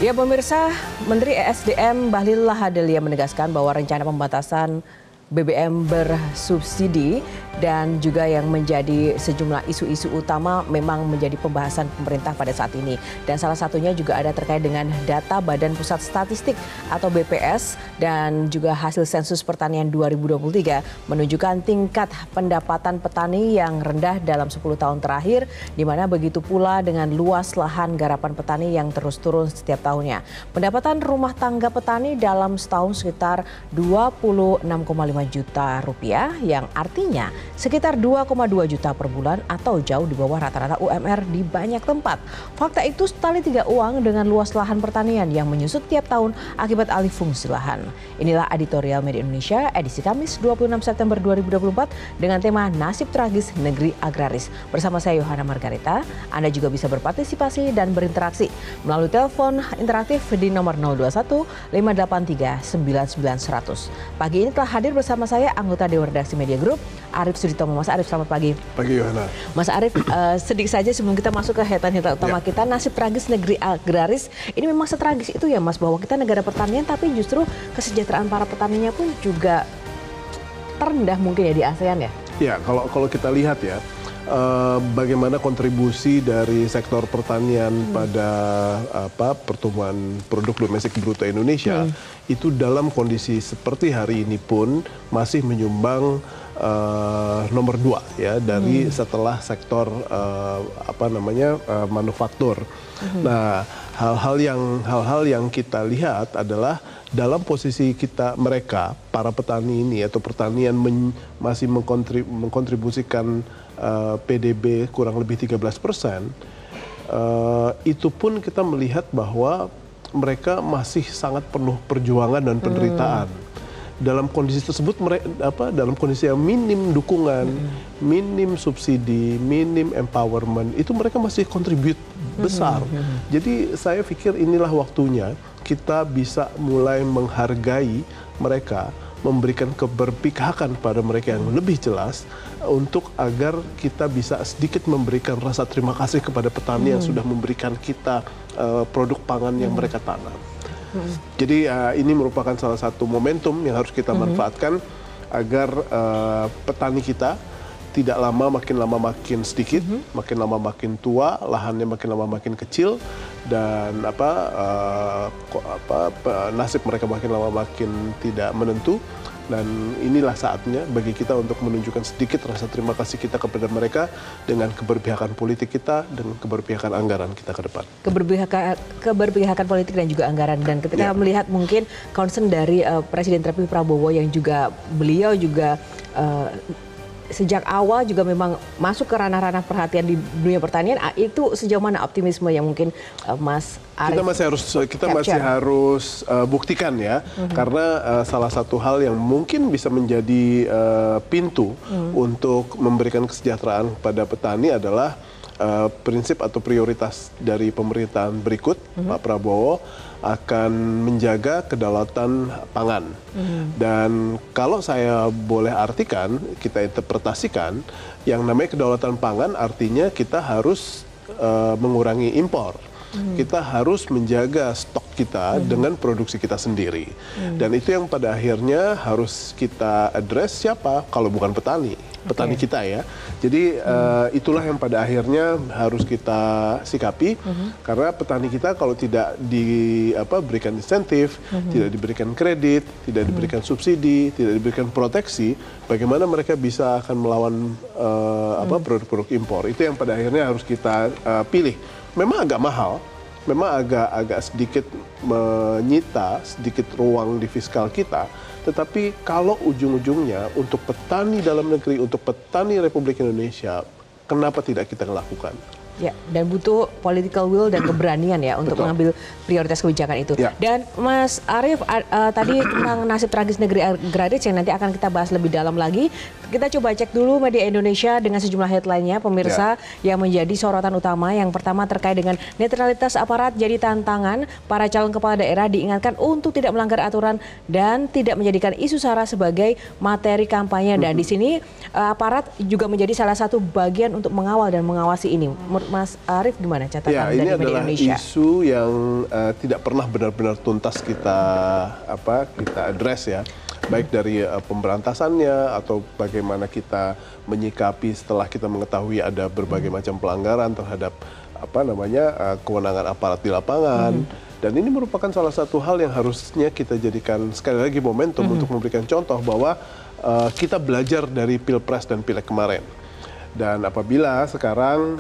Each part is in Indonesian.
Ya pemirsa, Menteri ESDM Bahlil Lahadalia menegaskan bahwa rencana pembatasan BBM bersubsidi dan juga yang menjadi sejumlah isu-isu utama memang menjadi pembahasan pemerintah pada saat ini. Dan salah satunya juga ada terkait dengan data Badan Pusat Statistik atau BPS dan juga hasil sensus pertanian 2023 menunjukkan tingkat pendapatan petani yang rendah dalam 10 tahun terakhir, di mana begitu pula dengan luas lahan garapan petani yang terus turun setiap tahunnya. Pendapatan rumah tangga petani dalam setahun sekitar 26,5 juta rupiah, yang artinya sekitar 2,2 juta per bulan atau jauh di bawah rata-rata UMR di banyak tempat. Fakta itu tali tiga uang dengan luas lahan pertanian yang menyusut tiap tahun akibat alih fungsi lahan. Inilah editorial Media Indonesia edisi Kamis 26 September 2024 dengan tema Nasib Tragis Negeri Agraris. Bersama saya Yohana Margarita, Anda juga bisa berpartisipasi dan berinteraksi melalui telepon interaktif di nomor 021 583 99100. Pagi ini telah hadir bersama saya anggota Dewan Redaksi Media Group, Arief Suditomo. Mas Arief, selamat pagi. Pagi, Yohana. Mas Arief, sedikit saja sebelum kita masuk ke headline utama kita, nasib tragis negeri agraris, ini memang setragis itu ya Mas, bahwa kita negara pertanian tapi justru kesejahteraan para petaninya pun juga terendah mungkin ya di ASEAN ya? Ya, kalau kita lihat ya, bagaimana kontribusi dari sektor pertanian pada pertumbuhan produk domestik bruto Indonesia itu dalam kondisi seperti hari ini pun masih menyumbang nomor 2 ya dari setelah sektor manufaktur. Nah, hal-hal yang kita lihat adalah dalam posisi mereka para petani ini atau pertanian masih mengkontribusikan PDB kurang lebih 13%, itu pun kita melihat bahwa mereka masih sangat penuh perjuangan dan penderitaan. Dalam kondisi tersebut dalam kondisi yang minim dukungan, minim subsidi, minim empowerment, itu mereka masih kontribut besar. Jadi saya pikir inilah waktunya kita bisa mulai menghargai mereka, memberikan keberpihakan pada mereka yang lebih jelas untuk agar kita bisa sedikit memberikan rasa terima kasih kepada petani yang sudah memberikan kita produk pangan yang mereka tanam. Jadi ini merupakan salah satu momentum yang harus kita manfaatkan agar petani kita tidak makin lama makin sedikit, makin lama makin tua, lahannya makin lama makin kecil, dan nasib mereka makin lama makin tidak menentu. Dan inilah saatnya bagi kita untuk menunjukkan sedikit rasa terima kasih kita kepada mereka dengan keberpihakan politik kita dan keberpihakan anggaran kita ke depan. Keberpihakan politik dan juga anggaran. Dan ketika melihat mungkin concern dari Presiden terpilih Prabowo yang juga beliau juga sejak awal juga memang masuk ke ranah-ranah perhatian di dunia pertanian, itu sejauh mana optimisme yang mungkin Mas Arief kita masih harus buktikan ya, karena salah satu hal yang mungkin bisa menjadi pintu untuk memberikan kesejahteraan pada petani adalah prinsip atau prioritas dari pemerintahan berikut, Pak Prabowo akan menjaga kedaulatan pangan. Dan kalau saya boleh artikan, kita interpretasikan, yang namanya kedaulatan pangan artinya kita harus mengurangi impor. Kita harus menjaga stok kita dengan produksi kita sendiri. Dan itu yang pada akhirnya harus kita address siapa kalau bukan petani. Petani kita ya. Jadi itulah yang pada akhirnya harus kita sikapi, karena petani kita kalau tidak diberikan insentif, tidak diberikan kredit, tidak diberikan subsidi, tidak diberikan proteksi, bagaimana mereka bisa akan melawan produk-produk impor. Itu yang pada akhirnya harus kita pilih. Memang agak mahal, memang agak sedikit menyita sedikit ruang di fiskal kita, tetapi kalau ujung-ujungnya untuk petani dalam negeri, untuk petani Republik Indonesia, kenapa tidak kita lakukan? Ya, dan butuh political will dan keberanian ya untuk mengambil prioritas kebijakan itu. Ya. Dan Mas Arief, tadi tentang nasib tragis negeri agraris yang nanti akan kita bahas lebih dalam lagi. kita coba cek dulu media Indonesia dengan sejumlah headline-nya, pemirsa, yang menjadi sorotan utama. Yang pertama terkait dengan netralitas aparat jadi tantangan. Para calon kepala daerah diingatkan untuk tidak melanggar aturan dan tidak menjadikan isu SARA sebagai materi kampanye. Dan di sini aparat juga menjadi salah satu bagian untuk mengawal dan mengawasi ini. Mas Arief, gimana catatan dari media Indonesia? Ini adalah isu yang tidak pernah benar-benar tuntas kita address ya. Baik dari pemberantasannya atau bagaimana kita menyikapi setelah kita mengetahui ada berbagai macam pelanggaran terhadap kewenangan aparat di lapangan. Dan ini merupakan salah satu hal yang harusnya kita jadikan sekali lagi momentum untuk memberikan contoh bahwa kita belajar dari Pilpres dan Pileg kemarin. Dan apabila sekarang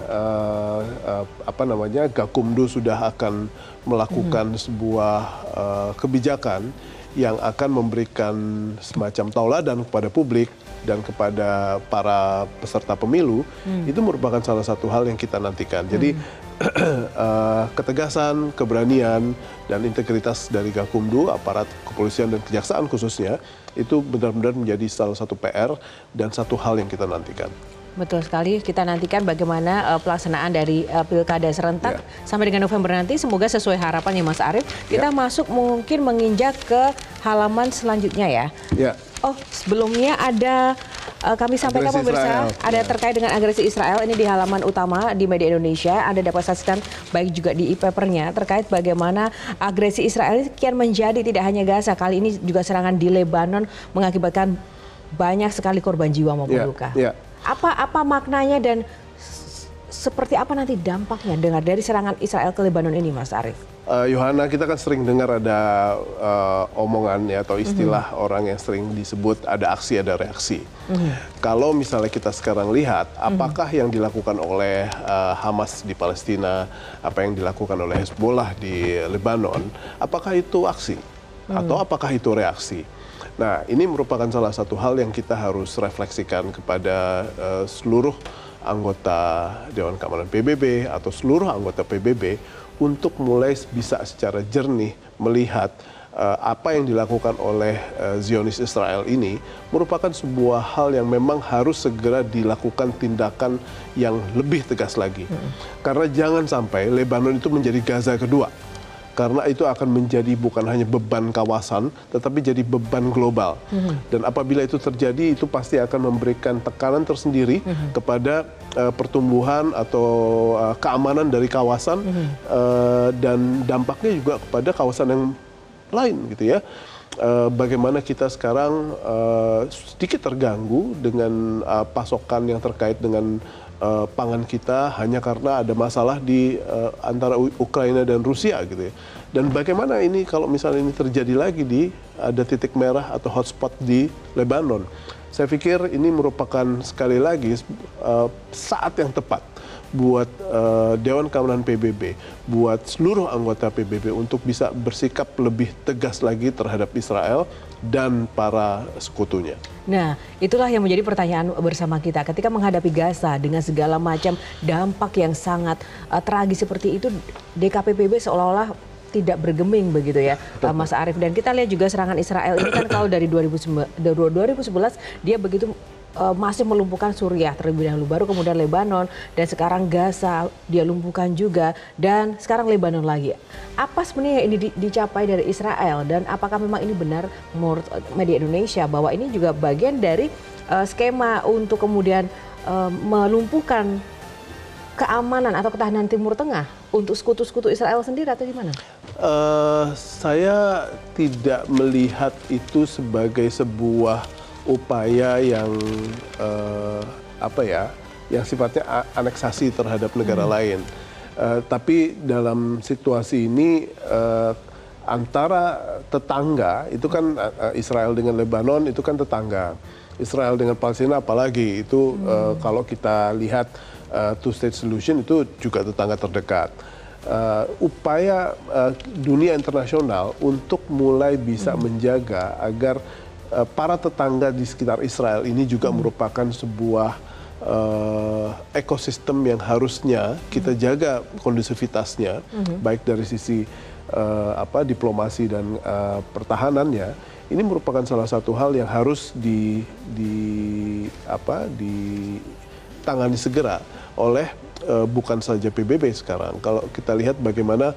Gakumdu sudah akan melakukan sebuah kebijakan yang akan memberikan semacam tauladan kepada publik dan kepada para peserta pemilu, itu merupakan salah satu hal yang kita nantikan. Jadi ketegasan, keberanian, dan integritas dari Gakumdu, aparat kepolisian dan kejaksaan khususnya, itu benar-benar menjadi salah satu PR dan satu hal yang kita nantikan. Betul sekali, kita nantikan bagaimana pelaksanaan dari Pilkada serentak sampai dengan November nanti. Semoga sesuai harapan ya Mas Arief. Kita masuk mungkin menginjak ke halaman selanjutnya ya. Oh, sebelumnya ada kami sampaikan pemirsa, ada terkait dengan agresi Israel ini di halaman utama di media Indonesia. Anda dapat saksikan baik juga di e-papernya terkait bagaimana agresi Israel ini kian menjadi tidak hanya Gaza, kali ini juga serangan di Lebanon mengakibatkan banyak sekali korban jiwa maupun luka. Apa maknanya dan seperti apa nanti dampaknya dengar dari serangan Israel ke Lebanon ini, Mas Arief? Yohana, kita kan sering dengar ada omongan ya atau istilah orang yang sering disebut ada aksi ada reaksi. Kalau misalnya kita sekarang lihat apakah yang dilakukan oleh Hamas di Palestina, apa yang dilakukan oleh Hezbollah di Lebanon, apakah itu aksi atau apakah itu reaksi? Nah, ini merupakan salah satu hal yang kita harus refleksikan kepada seluruh anggota Dewan Keamanan PBB atau seluruh anggota PBB untuk mulai bisa secara jernih melihat apa yang dilakukan oleh Zionis Israel ini merupakan sebuah hal yang memang harus segera dilakukan tindakan yang lebih tegas lagi. Karena jangan sampai Lebanon itu menjadi Gaza kedua. Karena itu akan menjadi bukan hanya beban kawasan, tetapi jadi beban global. Dan apabila itu terjadi, itu pasti akan memberikan tekanan tersendiri kepada pertumbuhan atau keamanan dari kawasan dan dampaknya juga kepada kawasan yang lain, gitu ya. Bagaimana kita sekarang sedikit terganggu dengan pasokan yang terkait dengan pangan kita hanya karena ada masalah di antara Ukraina dan Rusia gitu ya. Dan bagaimana ini kalau misalnya ini terjadi lagi ada titik merah atau hotspot di Lebanon. Saya pikir ini merupakan sekali lagi saat yang tepat buat Dewan Keamanan PBB, buat seluruh anggota PBB untuk bisa bersikap lebih tegas lagi terhadap Israel dan para sekutunya. Nah, itulah yang menjadi pertanyaan bersama kita. Ketika menghadapi Gaza dengan segala macam dampak yang sangat tragis seperti itu, DKPPB seolah-olah tidak bergeming begitu ya, Mas Arief. Dan kita lihat juga serangan Israel ini kan kalau dari 2011 dia begitu masih melumpuhkan Suriah terlebih dahulu, baru kemudian Lebanon, dan sekarang Gaza dia lumpuhkan juga, dan sekarang Lebanon lagi. Apa sebenarnya ini dicapai dari Israel, dan apakah memang ini benar menurut media Indonesia bahwa ini juga bagian dari skema untuk kemudian melumpuhkan keamanan atau ketahanan Timur Tengah untuk sekutu-sekutu Israel sendiri atau gimana? Saya tidak melihat itu sebagai sebuah upaya yang yang sifatnya aneksasi terhadap negara lain. Tapi dalam situasi ini antara tetangga itu kan Israel dengan Lebanon itu kan tetangga. Israel dengan Palestina apalagi itu kalau kita lihat two state solution itu juga tetangga terdekat. Upaya dunia internasional untuk mulai bisa menjaga agar para tetangga di sekitar Israel ini juga merupakan sebuah ekosistem yang harusnya kita jaga kondusivitasnya, baik dari sisi diplomasi dan pertahanannya, ini merupakan salah satu hal yang harus ditangani segera oleh bukan saja PBB sekarang. Kalau kita lihat bagaimana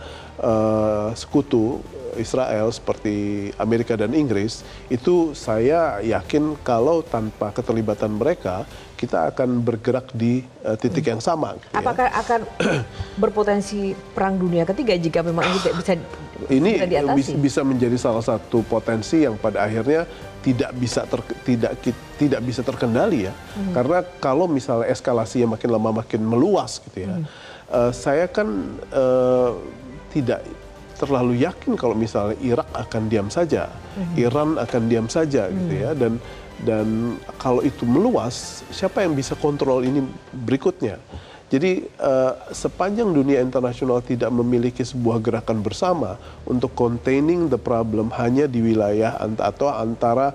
sekutu Israel seperti Amerika dan Inggris, itu saya yakin kalau tanpa keterlibatan mereka, kita akan bergerak di titik yang sama. Gitu Apakah akan berpotensi perang dunia ketiga jika memang ini bisa diatasi? Bisa menjadi salah satu potensi yang pada akhirnya tidak bisa terkendali ya. Karena kalau misalnya eskalasinya makin lama makin meluas gitu ya. Saya kan tidak terlalu yakin kalau misalnya Irak akan diam saja, Iran akan diam saja gitu ya, dan kalau itu meluas, siapa yang bisa kontrol ini berikutnya? Jadi sepanjang dunia internasional tidak memiliki sebuah gerakan bersama untuk containing the problem hanya di wilayah atau antara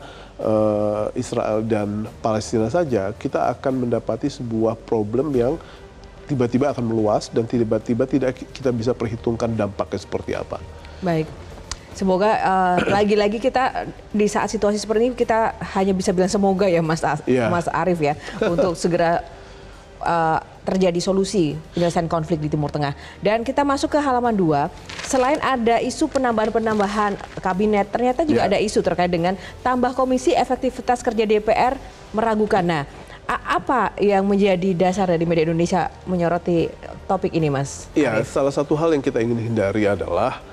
Israel dan Palestina saja, kita akan mendapati sebuah problem yang tiba-tiba akan meluas dan tiba-tiba tidak kita bisa perhitungkan dampaknya seperti apa. Baik, semoga lagi-lagi kita di saat situasi seperti ini kita hanya bisa bilang semoga ya Mas Arief ya untuk segera terjadi solusi penyelesaian konflik di Timur Tengah. Dan kita masuk ke halaman 2, selain ada isu penambahan kabinet, ternyata juga ada isu terkait dengan tambah komisi, efektivitas kerja DPR meragukan. Nah, apa yang menjadi dasar dari media Indonesia menyoroti topik ini, Mas? Iya, salah satu hal yang kita ingin hindari adalah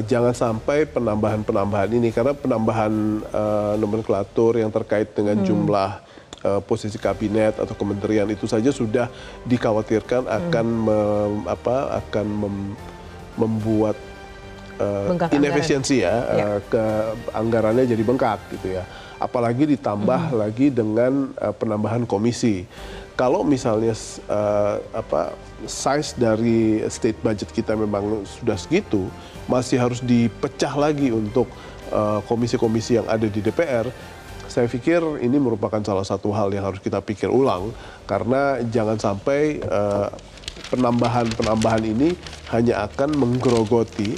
jangan sampai penambahan ini, karena penambahan nomenklatur yang terkait dengan jumlah posisi kabinet atau kementerian itu saja sudah dikhawatirkan akan membuat inefisiensi ke anggarannya jadi bengkak gitu ya. Apalagi ditambah lagi dengan penambahan komisi. Kalau misalnya size dari state budget kita memang sudah segitu, masih harus dipecah lagi untuk komisi-komisi yang ada di DPR. Saya pikir ini merupakan salah satu hal yang harus kita pikir ulang, karena jangan sampai penambahan ini hanya akan menggerogoti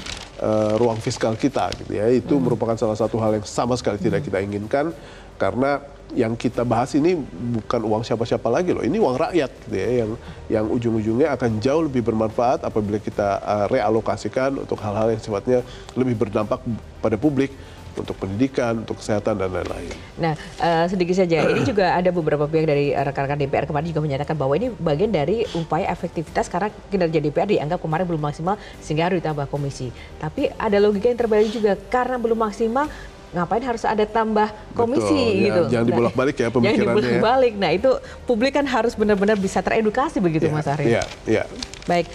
ruang fiskal kita gitu ya. Itu merupakan salah satu hal yang sama sekali tidak kita inginkan, karena yang kita bahas ini bukan uang siapa-siapa lagi loh, ini uang rakyat gitu ya, yang ujung-ujungnya akan jauh lebih bermanfaat apabila kita realokasikan untuk hal-hal yang sifatnya lebih berdampak pada publik, untuk pendidikan, untuk kesehatan, dan lain-lain. Nah, sedikit saja, ini juga ada beberapa pihak dari rekan-rekan DPR kemarin juga menyatakan bahwa ini bagian dari upaya efektivitas karena kinerja DPR dianggap kemarin belum maksimal sehingga harus ditambah komisi. Tapi ada logika yang terbalik juga, karena belum maksimal, ngapain harus ada tambah komisi. Betul, gitu. Jangan dibolak-balik ya pemikirannya. Jangan dibolak-balik. Nah, itu publik kan harus benar-benar bisa teredukasi begitu, Mas Arief. Iya. Baik,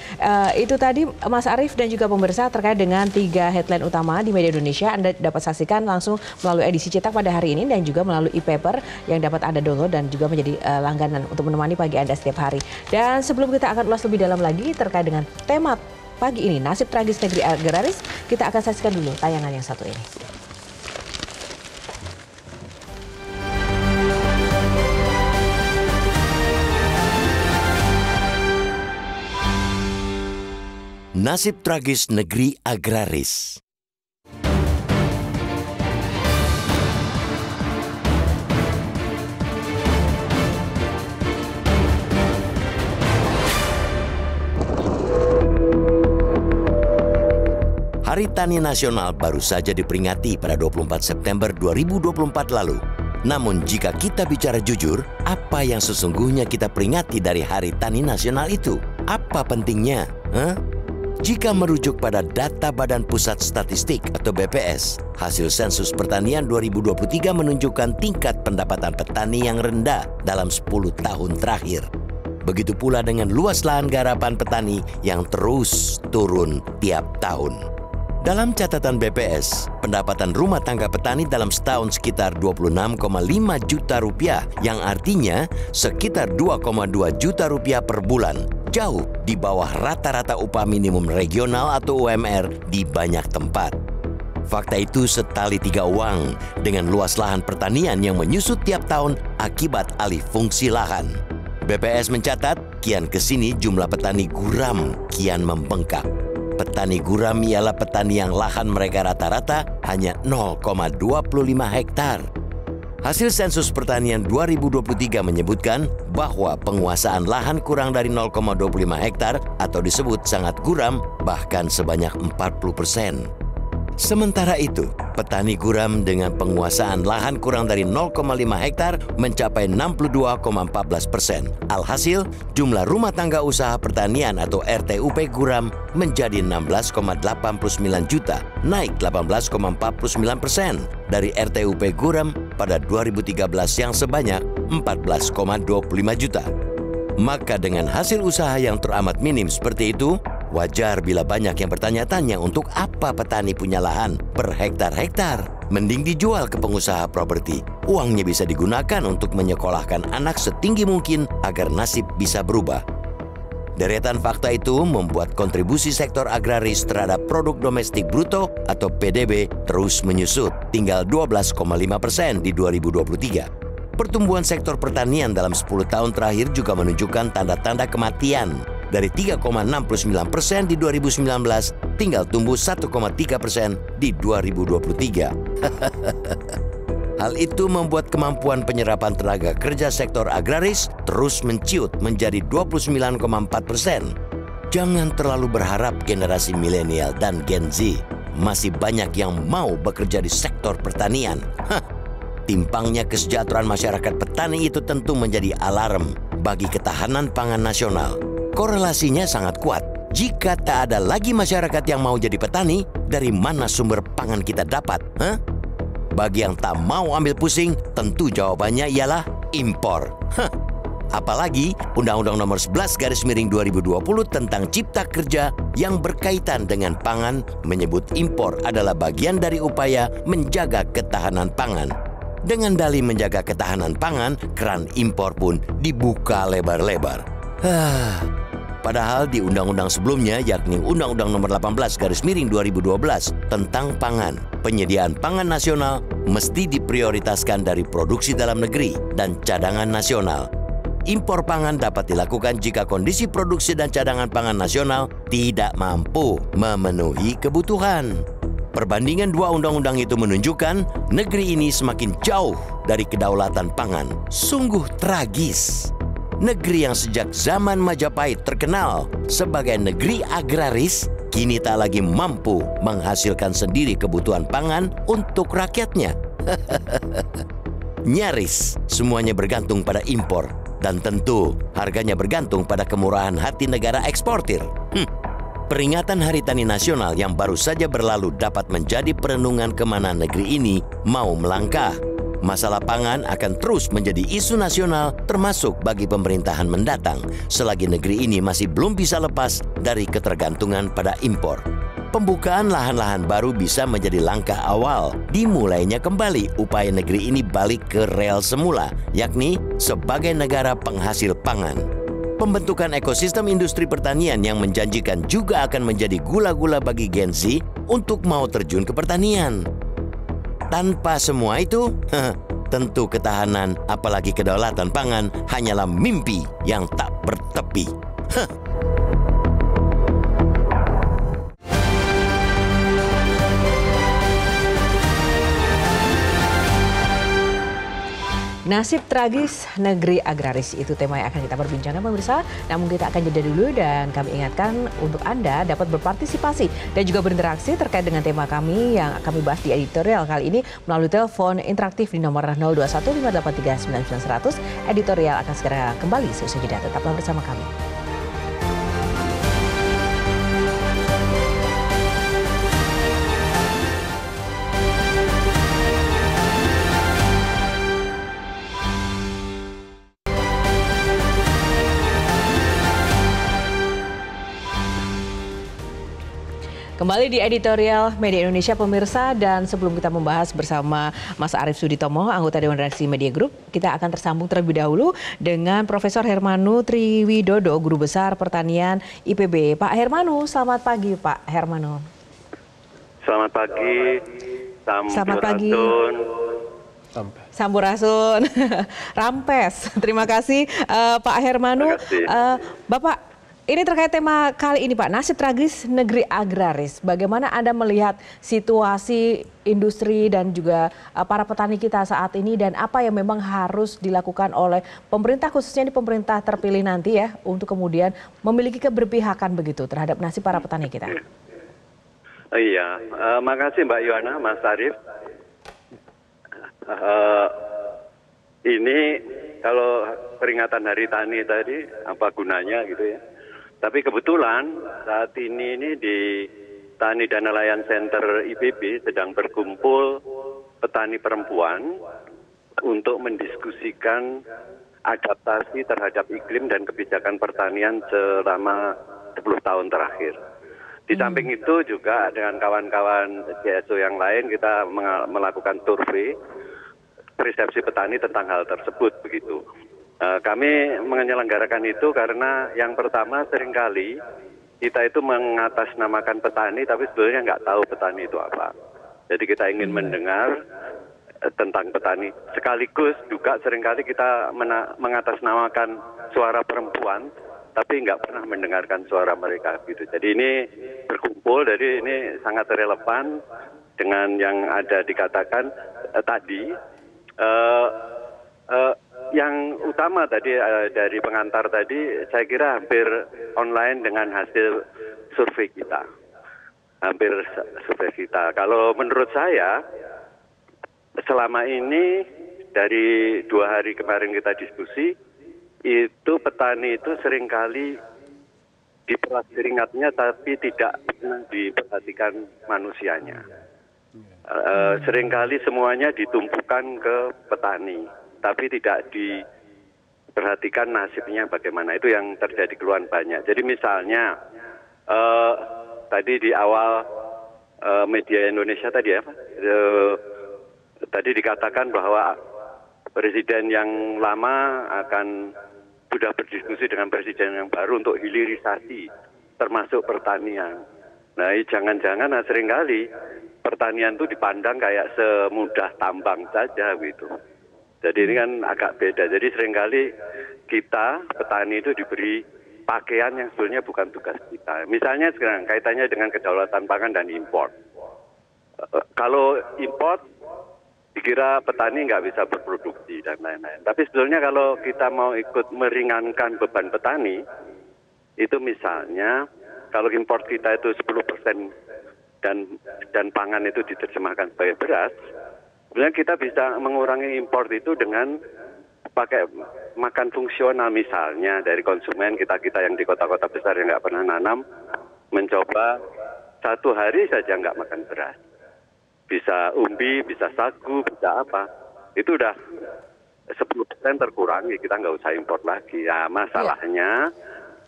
itu tadi Mas Arief dan juga pemirsa terkait dengan 3 headline utama di media Indonesia. Anda dapat saksikan langsung melalui edisi cetak pada hari ini dan juga melalui e-paper yang dapat Anda download dan juga menjadi langganan untuk menemani pagi Anda setiap hari. Dan sebelum kita akan ulas lebih dalam lagi terkait dengan tema pagi ini, nasib tragis negeri agraris, kita akan saksikan dulu tayangan yang satu ini. Nasib tragis negeri agraris. Hari Tani Nasional baru saja diperingati pada 24 September 2024 lalu. Namun jika kita bicara jujur, apa yang sesungguhnya kita peringati dari Hari Tani Nasional itu? Apa pentingnya? Jika merujuk pada data Badan Pusat Statistik atau BPS, hasil sensus pertanian 2023 menunjukkan tingkat pendapatan petani yang rendah dalam 10 tahun terakhir. Begitu pula dengan luas lahan garapan petani yang terus turun tiap tahun. Dalam catatan BPS, pendapatan rumah tangga petani dalam setahun sekitar 26,5 juta rupiah, yang artinya sekitar 2,2 juta rupiah per bulan, jauh di bawah rata-rata upah minimum regional atau UMR di banyak tempat. Fakta itu setali 3 uang dengan luas lahan pertanian yang menyusut tiap tahun akibat alih fungsi lahan. BPS mencatat, kian kesini jumlah petani guram kian membengkak. petani guram ialah petani yang lahan mereka rata-rata hanya 0,25 hektar. Hasil sensus pertanian 2023 menyebutkan bahwa penguasaan lahan kurang dari 0,25 hektar atau disebut sangat guram bahkan sebanyak 40%. Sementara itu, petani guram dengan penguasaan lahan kurang dari 0,5 hektar mencapai 62,14%. Alhasil, jumlah rumah tangga usaha pertanian atau RTUP guram menjadi 16,89 juta, naik 18,49% dari RTUP guram pada 2013 yang sebanyak 14,25 juta. Maka dengan hasil usaha yang teramat minim seperti itu, wajar bila banyak yang bertanya-tanya untuk apa petani punya lahan berhektar-hektar. Mending dijual ke pengusaha properti. Uangnya bisa digunakan untuk menyekolahkan anak setinggi mungkin agar nasib bisa berubah. Deretan fakta itu membuat kontribusi sektor agraris terhadap produk domestik bruto atau PDB terus menyusut, tinggal 12,5% di 2023. Pertumbuhan sektor pertanian dalam 10 tahun terakhir juga menunjukkan tanda-tanda kematian. Dari 3,69% di 2019, tinggal tumbuh 1,3% di 2023. Hal itu membuat kemampuan penyerapan tenaga kerja sektor agraris terus menciut menjadi 29,4%. Jangan terlalu berharap generasi milenial dan Gen Z. Masih banyak yang mau bekerja di sektor pertanian. Timpangnya kesejahteraan masyarakat petani itu tentu menjadi alarm bagi ketahanan pangan nasional. Korelasinya sangat kuat. Jika tak ada lagi masyarakat yang mau jadi petani, dari mana sumber pangan kita dapat? Bagi yang tak mau ambil pusing, tentu jawabannya ialah impor. Apalagi Undang-Undang Nomor 11/2020 tentang Cipta Kerja yang berkaitan dengan pangan menyebut impor adalah bagian dari upaya menjaga ketahanan pangan. Dengan dalih menjaga ketahanan pangan, keran impor pun dibuka lebar-lebar. Padahal di undang-undang sebelumnya, yakni Undang-Undang Nomor 18/2012 tentang pangan, penyediaan pangan nasional mesti diprioritaskan dari produksi dalam negeri dan cadangan nasional. Impor pangan dapat dilakukan jika kondisi produksi dan cadangan pangan nasional tidak mampu memenuhi kebutuhan. Perbandingan dua undang-undang itu menunjukkan negeri ini semakin jauh dari kedaulatan pangan. Sungguh tragis. Negeri yang sejak zaman Majapahit terkenal sebagai negeri agraris, kini tak lagi mampu menghasilkan sendiri kebutuhan pangan untuk rakyatnya. Nyaris semuanya bergantung pada impor, dan tentu harganya bergantung pada kemurahan hati negara eksportir. Peringatan Hari Tani Nasional yang baru saja berlalu dapat menjadi perenungan kemana negeri ini mau melangkah. Masalah pangan akan terus menjadi isu nasional termasuk bagi pemerintahan mendatang selagi negeri ini masih belum bisa lepas dari ketergantungan pada impor. Pembukaan lahan-lahan baru bisa menjadi langkah awal dimulainya kembali upaya negeri ini balik ke rel semula, yakni sebagai negara penghasil pangan. Pembentukan ekosistem industri pertanian yang menjanjikan juga akan menjadi gula-gula bagi Gen Z untuk mau terjun ke pertanian. Tanpa semua itu, tentu ketahanan apalagi kedaulatan pangan hanyalah mimpi yang tak bertepi. Nasib tragis negeri agraris, itu tema yang akan kita perbincangkan pemirsa. Namun kita akan jeda dulu dan kami ingatkan untuk Anda dapat berpartisipasi dan juga berinteraksi terkait dengan tema kami yang kami bahas di editorial kali ini melalui telepon interaktif di nomor 0215839900. Editorial akan segera kembali seusai jeda. Tetaplah bersama kami. Kembali di editorial Media Indonesia pemirsa, dan sebelum kita membahas bersama Mas Arief Suditomo, anggota Dewan Redaksi Media Group, kita akan tersambung terlebih dahulu dengan Profesor Hermanu Triwidodo, Guru Besar Pertanian IPB. Pak Hermanu, selamat pagi Pak Hermanu. Selamat pagi. Selamat pagi. Sampurasun. Rampes. Terima kasih Pak Hermanu. Terima kasih. Bapak, ini terkait tema kali ini Pak, nasib tragis negeri agraris. Bagaimana Anda melihat situasi industri dan juga para petani kita saat ini dan apa yang memang harus dilakukan oleh pemerintah, khususnya di pemerintah terpilih nanti ya, untuk kemudian memiliki keberpihakan begitu terhadap nasib para petani kita? Iya, makasih Mbak Yohana, Mas Arief. Ini kalau peringatan Hari Tani tadi apa gunanya gitu ya? Tapi kebetulan saat ini di Tani dan Nelayan Center IPB sedang berkumpul petani perempuan untuk mendiskusikan adaptasi terhadap iklim dan kebijakan pertanian selama 10 tahun terakhir. Di samping itu juga dengan kawan-kawan CSO yang lain kita melakukan survei persepsi petani tentang hal tersebut begitu. Kami menyelenggarakan itu karena yang pertama seringkali kita itu mengatasnamakan petani tapi sebetulnya nggak tahu petani itu apa. Jadi kita ingin mendengar tentang petani. Sekaligus juga seringkali kita mengatasnamakan suara perempuan tapi nggak pernah mendengarkan suara mereka gitu. Jadi ini berkumpul, jadi ini sangat relevan dengan yang ada dikatakan tadi. Yang utama tadi dari pengantar tadi saya kira hampir online dengan hasil survei kita. Hampir survei kita. Kalau menurut saya selama ini dari 2 hari kemarin kita diskusi, itu petani itu seringkali diperas keringatnya tapi tidak pernah diperhatikan manusianya. Seringkali semuanya ditumpukan ke petani, tapi tidak diperhatikan nasibnya bagaimana. Itu yang terjadi keluhan banyak. Jadi misalnya tadi di awal media Indonesia tadi ya, tadi dikatakan bahwa presiden yang lama sudah berdiskusi dengan presiden yang baru untuk hilirisasi, termasuk pertanian. Nah, jangan-jangan seringkali pertanian itu dipandang kayak semudah tambang saja gitu. Jadi ini kan agak beda. Jadi seringkali kita petani itu diberi pakaian yang sebenarnya bukan tugas kita. Misalnya sekarang kaitannya dengan kedaulatan pangan dan impor. Kalau impor dikira petani nggak bisa berproduksi dan lain-lain. Tapi sebetulnya kalau kita mau ikut meringankan beban petani, itu misalnya kalau impor kita itu 10% dan pangan itu diterjemahkan sebagai beras, sebenarnya kita bisa mengurangi impor itu dengan pakai makan fungsional misalnya dari konsumen kita yang di kota-kota besar yang nggak pernah nanam, mencoba 1 hari saja nggak makan beras. Bisa umbi, bisa sagu, bisa apa. Itu udah 10% terkurangi, kita nggak usah impor lagi. Ya masalahnya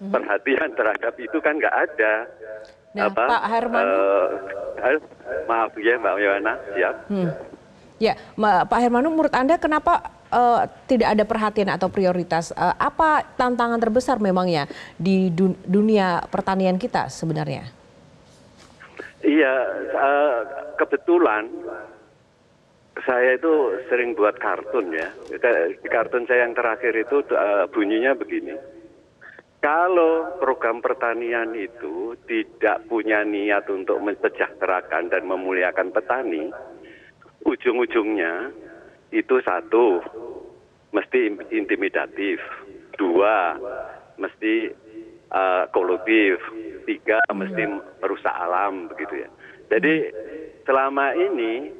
perhatian terhadap itu kan nggak ada. Nah, Pak Herman, maaf ya Mbak Yohana, siap. Ya, Pak Hermanu, menurut Anda kenapa tidak ada perhatian atau prioritas? Apa tantangan terbesar memangnya di dunia pertanian kita sebenarnya? Iya, kebetulan saya itu sering buat kartun ya. Kartun saya yang terakhir itu bunyinya begini. Kalau program pertanian itu tidak punya niat untuk mensejahterakan dan memuliakan petani, ujung-ujungnya itu 1, mesti intimidatif, 2, mesti kolutif, 3, mesti merusak alam begitu ya. Jadi selama ini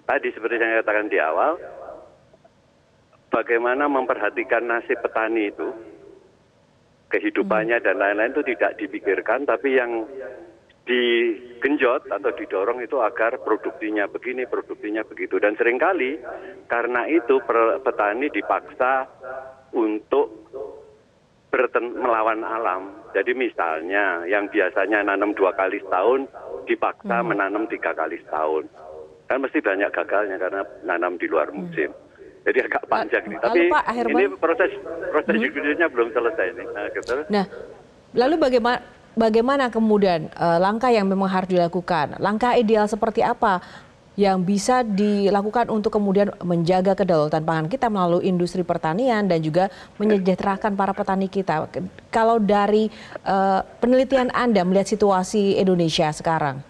tadi seperti yang saya katakan di awal, bagaimana memperhatikan nasib petani itu, kehidupannya dan lain-lain itu tidak dipikirkan, tapi yang digenjot atau didorong itu agar produksinya begini, produksinya begitu. Dan seringkali karena itu petani dipaksa untuk melawan alam. Jadi misalnya yang biasanya nanam 2 kali setahun dipaksa menanam 3 kali setahun. Kan mesti banyak gagalnya karena nanam di luar musim. Jadi agak panjang nih. Tapi Pak Herman, ini proses judulnya belum selesai nih. Nah, lalu bagaimana kemudian langkah yang memang harus dilakukan? Langkah ideal seperti apa yang bisa dilakukan untuk kemudian menjaga kedaulatan pangan kita melalui industri pertanian dan juga menyejahterakan para petani kita. Kalau dari penelitian Anda melihat situasi Indonesia sekarang,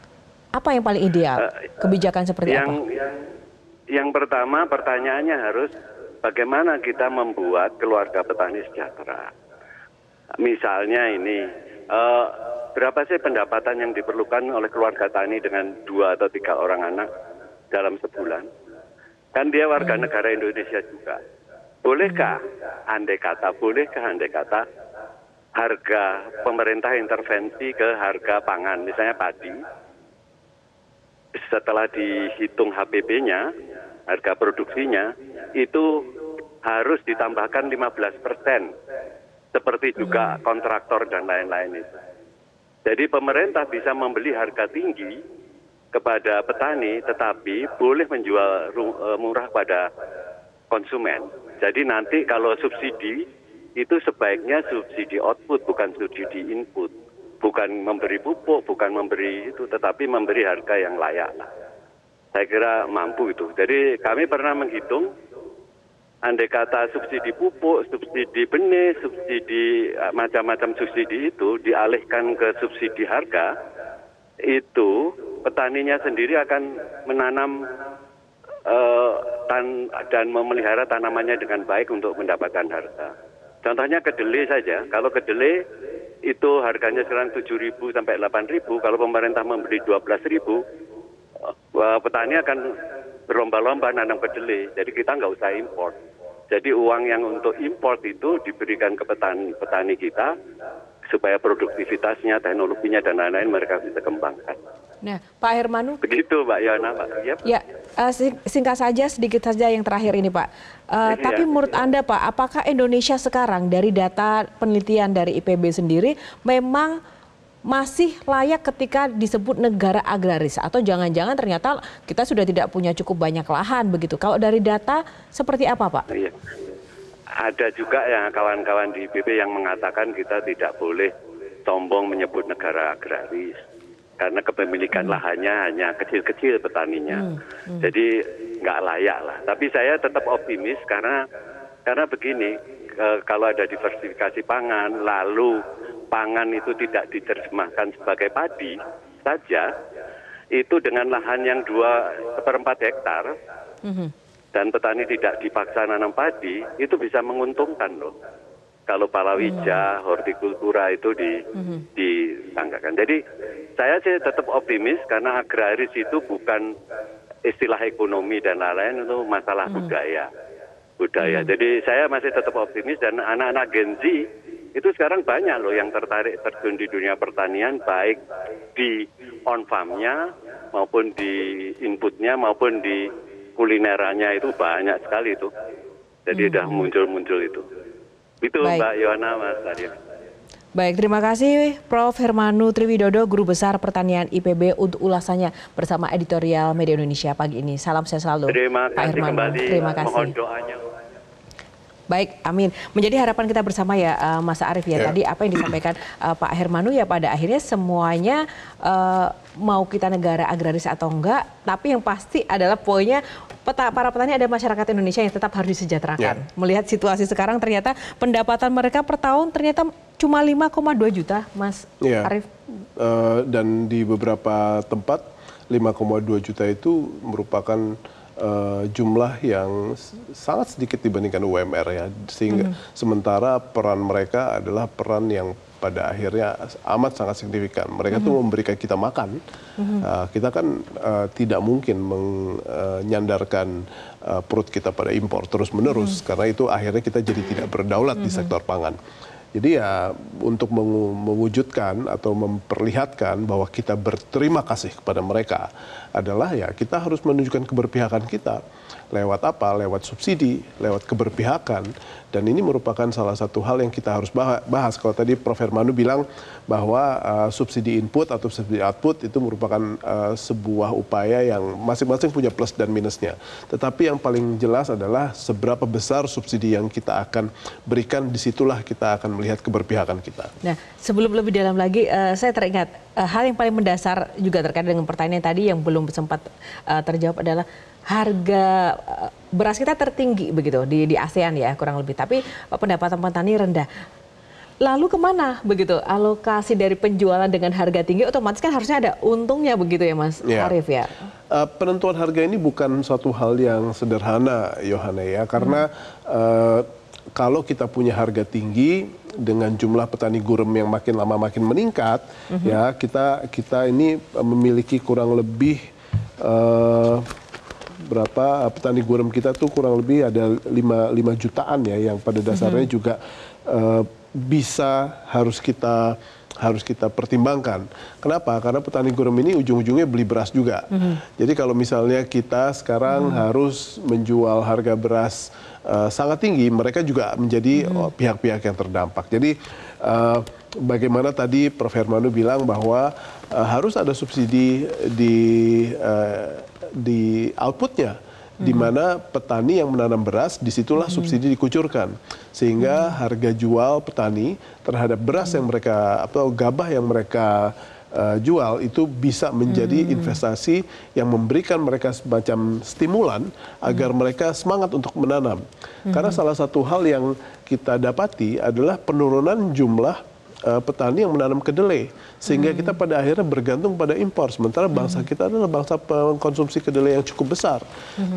apa yang paling ideal? Kebijakan seperti apa? Yang pertama pertanyaannya harus bagaimana kita membuat keluarga petani sejahtera. Misalnya ini, berapa sih pendapatan yang diperlukan oleh keluarga tani dengan 2 atau 3 orang anak dalam sebulan? Kan dia warga negara Indonesia juga. Bolehkah andai kata harga pemerintah intervensi ke harga pangan, misalnya padi, setelah dihitung HPP-nya, harga produksinya, itu harus ditambahkan 15%, seperti juga kontraktor dan lain-lain itu. Jadi pemerintah bisa membeli harga tinggi kepada petani, tetapi boleh menjual murah pada konsumen. Jadi nanti kalau subsidi, itu sebaiknya subsidi output, bukan subsidi input. Bukan memberi pupuk, bukan memberi itu, tetapi memberi harga yang layak. Saya kira mampu itu. Jadi kami pernah menghitung, andai kata subsidi pupuk, subsidi benih, subsidi macam-macam subsidi itu dialihkan ke subsidi harga, itu petaninya sendiri akan menanam dan memelihara tanamannya dengan baik untuk mendapatkan harga. Contohnya kedelai saja, kalau kedelai itu harganya sekarang 7.000 sampai 8.000, kalau pemerintah membeli 12.000, petani akan berlomba-lomba nanam kedelai, jadi kita nggak usah impor. Jadi uang yang untuk impor itu diberikan ke petani kita, supaya produktivitasnya, teknologinya, dan lain-lain mereka bisa kembangkan. Nah, Pak Hermanu. Begitu, Mbak Yana, Pak. Yep. Ya, singkat saja, sedikit saja yang terakhir ini, Pak. Tapi menurut Anda, Pak, apakah Indonesia sekarang dari data penelitian dari IPB sendiri memang masih layak ketika disebut negara agraris? Atau jangan-jangan ternyata kita sudah tidak punya cukup banyak lahan begitu? Kalau dari data seperti apa, Pak? Iya. Ada juga yang kawan-kawan di IPB yang mengatakan kita tidak boleh sombong menyebut negara agraris. Karena kepemilikan lahannya hanya kecil-kecil petaninya. Jadi nggak layak lah. Tapi saya tetap optimis karena begini, kalau ada diversifikasi pangan, lalu pangan itu tidak diterjemahkan sebagai padi saja, itu dengan lahan yang 2/4 hektar, dan petani tidak dipaksa nanam padi, itu bisa menguntungkan loh. Kalau palawija, hortikultura itu ditanggakan. Jadi saya sih tetap optimis karena agraris itu bukan istilah ekonomi dan lain-lain, itu masalah budaya. Jadi saya masih tetap optimis dan anak-anak Gen Z itu sekarang banyak loh yang tertarik terjun di dunia pertanian, baik di on farm-nya maupun di inputnya maupun di kulinerannya, itu banyak sekali itu. Jadi udah muncul itu. Itu baik. Mbak Yohana, Mas Arif. Baik, terima kasih Prof. Hermanu Triwidodo, Guru Besar Pertanian IPB untuk ulasannya bersama editorial Media Indonesia pagi ini. Salam sehat selalu, Pak Hermanu. Terima kasih. Mohon doanya. Baik, amin. Menjadi harapan kita bersama ya, Mas Arief ya. Tadi apa yang disampaikan Pak Hermanu ya, pada akhirnya semuanya mau kita negara agraris atau enggak, tapi yang pasti adalah poinnya para petani ada masyarakat Indonesia yang tetap harus disejahterakan. Melihat situasi sekarang ternyata pendapatan mereka per tahun ternyata cuma 5,2 juta, Mas Arief. Dan di beberapa tempat 5,2 juta itu merupakan jumlah yang sangat sedikit dibandingkan UMR ya, sehingga sementara peran mereka adalah peran yang pada akhirnya amat sangat signifikan. Mereka tuh memberikan kita makan. Kita kan tidak mungkin menyandarkan perut kita pada impor terus-menerus, karena itu akhirnya kita jadi tidak berdaulat di sektor pangan. Jadi ya untuk mewujudkan atau memperlihatkan bahwa kita berterima kasih kepada mereka adalah ya kita harus menunjukkan keberpihakan kita. Lewat apa? Lewat subsidi, lewat keberpihakan. Dan ini merupakan salah satu hal yang kita harus bahas. Kalau tadi Prof. Hermanu bilang bahwa subsidi input atau subsidi output itu merupakan sebuah upaya yang masing-masing punya plus dan minusnya. Tetapi yang paling jelas adalah seberapa besar subsidi yang kita akan berikan, disitulah kita akan melihat keberpihakan kita. Nah, sebelum lebih dalam lagi, saya teringat hal yang paling mendasar juga terkait dengan pertanyaan tadi yang belum sempat terjawab adalah harga beras kita tertinggi begitu di ASEAN ya kurang lebih, tapi pendapatan petani rendah. Lalu kemana begitu alokasi dari penjualan dengan harga tinggi? Otomatis kan harusnya ada untungnya begitu ya Mas Arief ya. Penentuan harga ini bukan suatu hal yang sederhana, Yohana ya, karena kalau kita punya harga tinggi dengan jumlah petani gurem yang makin lama makin meningkat, ya kita ini memiliki kurang lebih berapa petani gurem kita tuh kurang lebih ada 5 jutaan ya, yang pada dasarnya juga harus kita pertimbangkan. Kenapa? Karena petani gurem ini ujung-ujungnya beli beras juga. Jadi kalau misalnya kita sekarang harus menjual harga beras sangat tinggi, mereka juga menjadi pihak-pihak yang terdampak. Jadi bagaimana tadi Prof. Hermanu bilang bahwa harus ada subsidi di outputnya, di mana petani yang menanam beras, disitulah subsidi dikucurkan. Sehingga harga jual petani terhadap beras yang mereka, atau gabah yang mereka jual itu bisa menjadi investasi yang memberikan mereka semacam stimulan agar mereka semangat untuk menanam. Karena salah satu hal yang kita dapati adalah penurunan jumlah petani yang menanam kedelai, sehingga kita pada akhirnya bergantung pada impor, sementara bangsa kita adalah bangsa pengkonsumsi kedelai yang cukup besar.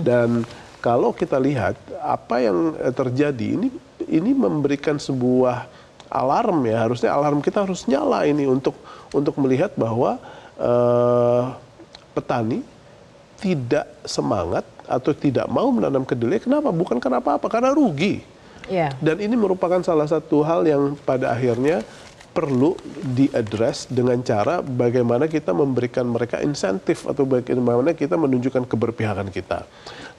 Dan kalau kita lihat apa yang terjadi, ini memberikan sebuah alarm ya, harusnya alarm kita harus nyala ini untuk melihat bahwa petani tidak semangat atau tidak mau menanam kedelai. Kenapa? Bukan karena apa-apa, karena rugi. Dan ini merupakan salah satu hal yang pada akhirnya perlu diadres dengan cara bagaimana kita memberikan mereka insentif atau bagaimana kita menunjukkan keberpihakan kita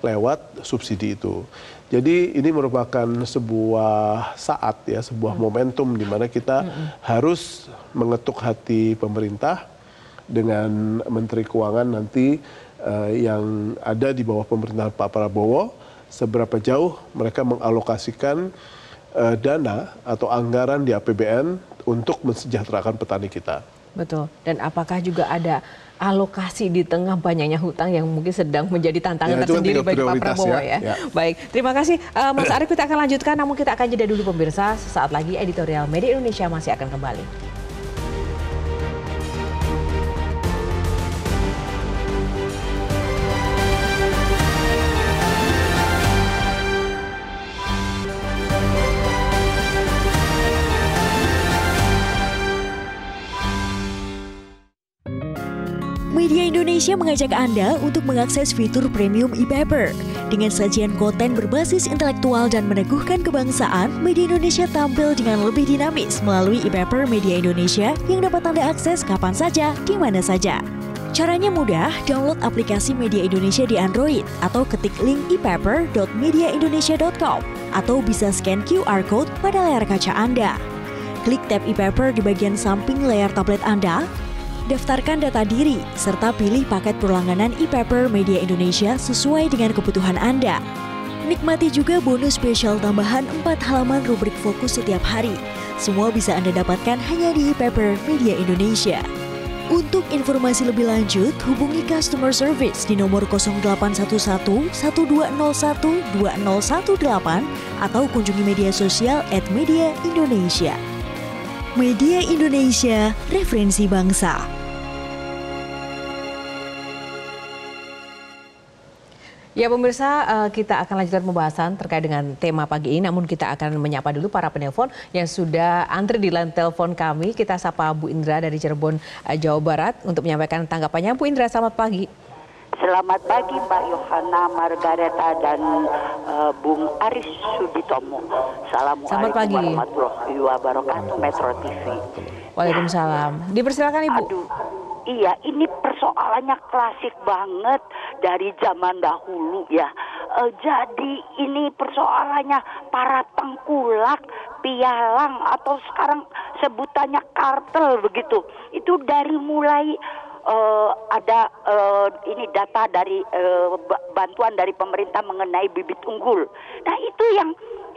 lewat subsidi itu. Jadi ini merupakan sebuah saat ya, sebuah momentum di mana kita harus mengetuk hati pemerintah dengan Menteri Keuangan nanti yang ada di bawah pemerintahan Pak Prabowo, seberapa jauh mereka mengalokasikan dana atau anggaran di APBN untuk mensejahterakan petani kita. Betul. Dan apakah juga ada alokasi di tengah banyaknya hutang yang mungkin sedang menjadi tantangan tersendiri bagi Pak Prabowo ya. Baik, terima kasih Mas Arief, kita akan lanjutkan, namun kita akan jeda dulu pemirsa. Sesaat lagi editorial Media Indonesia masih akan kembali. Media Indonesia mengajak Anda untuk mengakses fitur premium e-paper. Dengan sajian konten berbasis intelektual dan meneguhkan kebangsaan, Media Indonesia tampil dengan lebih dinamis melalui e-paper Media Indonesia yang dapat Anda akses kapan saja, di mana saja. Caranya mudah, download aplikasi Media Indonesia di Android atau ketik link e-paper.mediaindonesia.com atau bisa scan QR Code pada layar kaca Anda. Klik tab e-paper di bagian samping layar tablet Anda, daftarkan data diri, serta pilih paket berlangganan e-paper Media Indonesia sesuai dengan kebutuhan Anda. Nikmati juga bonus spesial tambahan 4 halaman rubrik fokus setiap hari. Semua bisa Anda dapatkan hanya di e-paper Media Indonesia. Untuk informasi lebih lanjut, hubungi customer service di nomor 0811 1201 2018 atau kunjungi media sosial @Media Indonesia. Media Indonesia, referensi bangsa. Ya pemirsa, kita akan lanjutkan pembahasan terkait dengan tema pagi ini, namun kita akan menyapa dulu para penelpon yang sudah antri di line telepon kami. Kita sapa Bu Indra dari Cirebon, Jawa Barat untuk menyampaikan tanggapannya. Bu Indra, selamat pagi. Selamat pagi Mbak Yohana Margareta dan Bung Aris Suditomo. Assalamualaikum warahmatullahi wabarakatuh, Metro TV. Waalaikumsalam. Dipersilakan Ibu. Aduh, Iya, ini persoalannya klasik banget dari zaman dahulu ya. Jadi ini persoalannya para tengkulak, pialang atau sekarang sebutannya kartel begitu. Itu dari mulai ada ini data dari bantuan dari pemerintah mengenai bibit unggul. Nah itu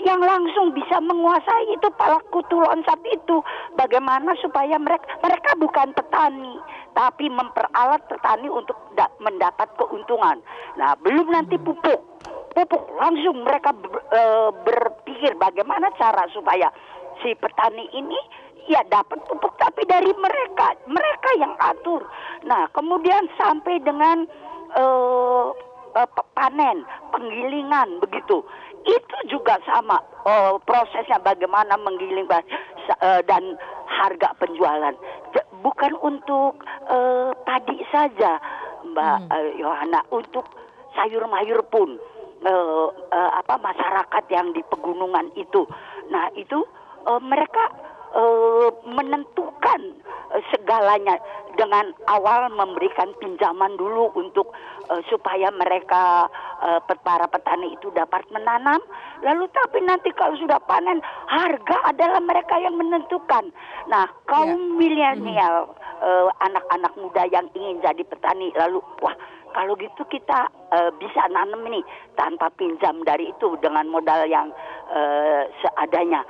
yang langsung bisa menguasai itu pelaku tulonsat itu. Bagaimana supaya mereka bukan petani, tapi memperalat petani untuk mendapat keuntungan. Nah belum nanti pupuk langsung mereka berpikir bagaimana cara supaya si petani ini ya dapat pupuk, tapi dari mereka yang atur. Nah kemudian sampai dengan panen, penggilingan begitu. Itu juga sama prosesnya bagaimana menggiling dan harga penjualan. Bukan untuk padi saja, Mbak Yohana, untuk sayur-mayur pun masyarakat yang di pegunungan itu. Nah itu mereka menentukan segalanya dengan awal memberikan pinjaman dulu untuk supaya mereka para petani itu dapat menanam, lalu tapi nanti kalau sudah panen harga adalah mereka yang menentukan. Nah kaum milenial, anak-anak muda yang ingin jadi petani, lalu wah kalau gitu kita bisa nanam nih tanpa pinjam dari itu dengan modal yang seadanya.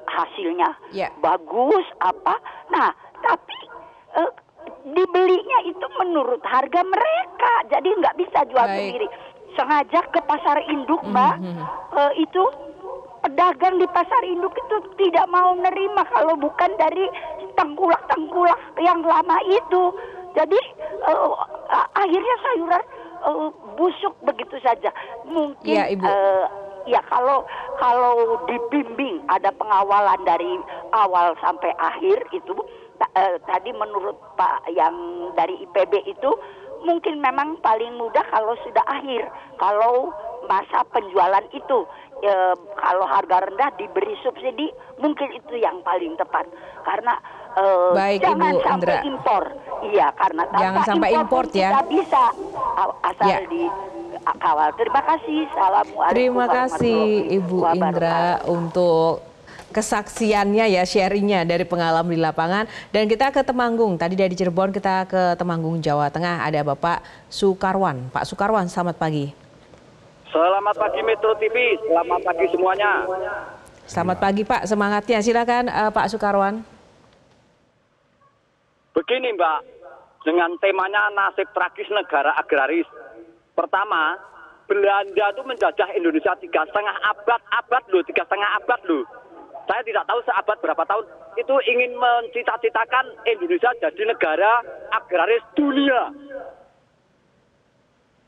Hasilnya bagus apa, nah tapi dibelinya itu menurut harga mereka, jadi nggak bisa jual sendiri. Sengaja ke pasar induk, Mbak, itu pedagang di pasar induk itu tidak mau nerima kalau bukan dari tengkulak-tengkulak yang lama itu. Jadi akhirnya sayuran busuk begitu saja. Mungkin ya kalau dibimbing ada pengawalan dari awal sampai akhir itu tadi menurut Pak yang dari IPB itu mungkin memang paling mudah kalau sudah akhir, kalau masa penjualan itu kalau harga rendah diberi subsidi mungkin itu yang paling tepat karena baik, jangan Ibu sampai Indra. impor. Iya, karena jangan sampai impor ya. Tidak bisa asal di kawal. Terima kasih. Assalamualaikum. Terima kasih Ibu Indra untuk kesaksiannya ya, sharingnya dari pengalaman di lapangan. Dan kita ke Temanggung. Tadi dari Cirebon kita ke Temanggung, Jawa Tengah. Ada Bapak Sukarwan. Pak Sukarwan, selamat pagi. Selamat pagi Metro TV. Selamat pagi semuanya. Selamat pagi Pak, semangatnya. Silakan Pak Sukarwan. Begini Mbak, dengan temanya nasib tragis negara agraris. Pertama, Belanda itu menjajah Indonesia 3,5 abad loh, 3,5 abad loh. Saya tidak tahu seabad berapa tahun. Itu ingin mencita-citakan Indonesia jadi negara agraris dunia.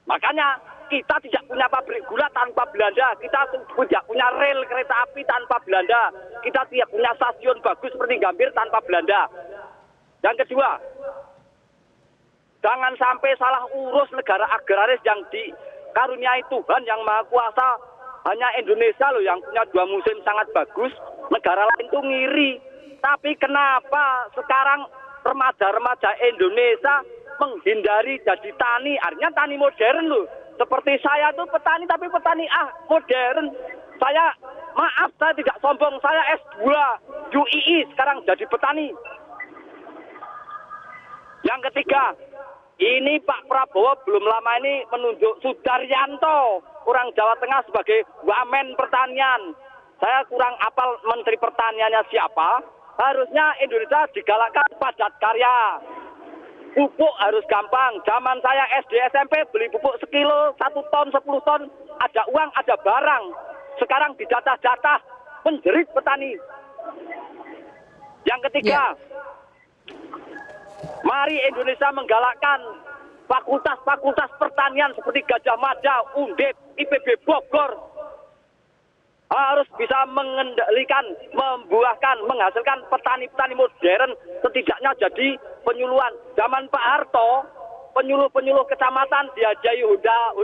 Makanya kita tidak punya pabrik gula tanpa Belanda. Kita tidak punya rel kereta api tanpa Belanda. Kita tidak punya stasiun bagus seperti Gambir tanpa Belanda. Yang kedua, jangan sampai salah urus negara agraris yang dikaruniai Tuhan yang Maha Kuasa. Hanya Indonesia loh yang punya 2 musim sangat bagus. Negara lain tuh ngiri. Tapi kenapa sekarang remaja-remaja Indonesia menghindari jadi tani? Artinya tani modern loh. Seperti saya tuh petani tapi petani modern. Saya maaf, saya tidak sombong. Saya S2 UII sekarang jadi petani. Yang ketiga, ini Pak Prabowo belum lama ini menunjuk Sudaryanto, orang Jawa Tengah sebagai Wamen Pertanian. Saya kurang apal Menteri Pertaniannya siapa. Harusnya Indonesia digalakkan padat karya. Pupuk harus gampang. Zaman saya SD SMP beli pupuk sekilo, 1 ton, 10 ton, ada uang, ada barang. Sekarang dijatah-jatah, menjerit petani. Yang ketiga, mari Indonesia menggalakkan fakultas-fakultas pertanian seperti Gajah Mada, Undip, IPB Bogor. Harus bisa mengendalikan, membuahkan, menghasilkan petani-petani modern, setidaknya jadi penyuluhan. Zaman Pak Harto, penyuluh-penyuluh kecamatan diajai Honda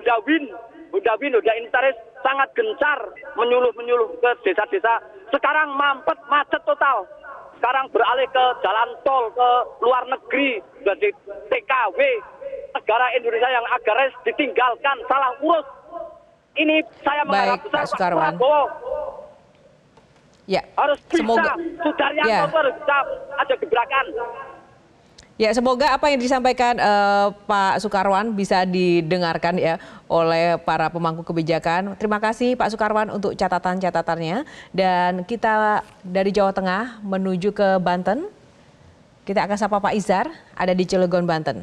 Inventaris sangat gencar menyuluh-menyuluh ke desa-desa. Sekarang mampet, macet total. sekarang beralih ke jalan tol, ke luar negeri, jadi TKW. Negara Indonesia yang agaris ditinggalkan, salah urus. Ini saya mengharap Baik, Pak Sukarwan. Prabowo Ya, harus bisa, semoga Sudaryanto harus bisa ada gebrakan. ya, semoga apa yang disampaikan Pak Sukarwan bisa didengarkan ya oleh para pemangku kebijakan. Terima kasih Pak Sukarwan untuk catatan-catatannya. Dan kita dari Jawa Tengah menuju ke Banten. Kita akan sapa Pak Izar, ada di Cilegon, Banten.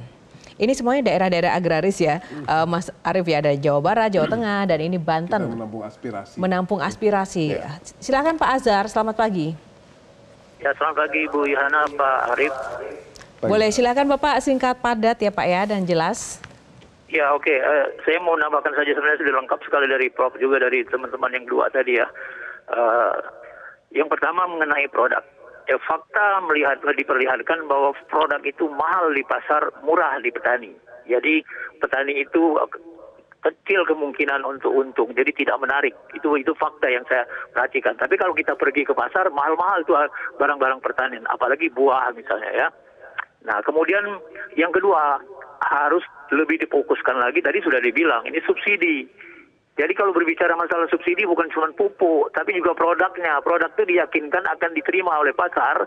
Ini semuanya daerah-daerah agraris ya, Mas Arief ya, ada Jawa Barat, Jawa Tengah, dan ini Banten. Kita menampung aspirasi. Menampung aspirasi. Ya. Silakan Pak Azhar, selamat pagi. Ya, selamat pagi Bu Yohana, Pak Arief. Boleh, silakan Bapak singkat padat ya Pak ya, dan jelas. Ya, oke. Saya mau nambahkan saja, sebenarnya sudah lengkap sekali dari Prof, juga dari teman-teman yang dua tadi ya. Yang pertama mengenai produk. Ya, fakta diperlihatkan bahwa produk itu mahal di pasar, murah di petani. Jadi petani itu kecil kemungkinan untuk untung, jadi tidak menarik. Itu fakta yang saya perhatikan. Tapi kalau kita pergi ke pasar, mahal-mahal itu barang-barang pertanian, apalagi buah misalnya ya. Nah, kemudian yang kedua, harus lebih difokuskan lagi, tadi sudah dibilang, ini subsidi. Jadi kalau berbicara masalah subsidi bukan cuma pupuk, tapi juga produknya. Produk itu diyakinkan akan diterima oleh pasar,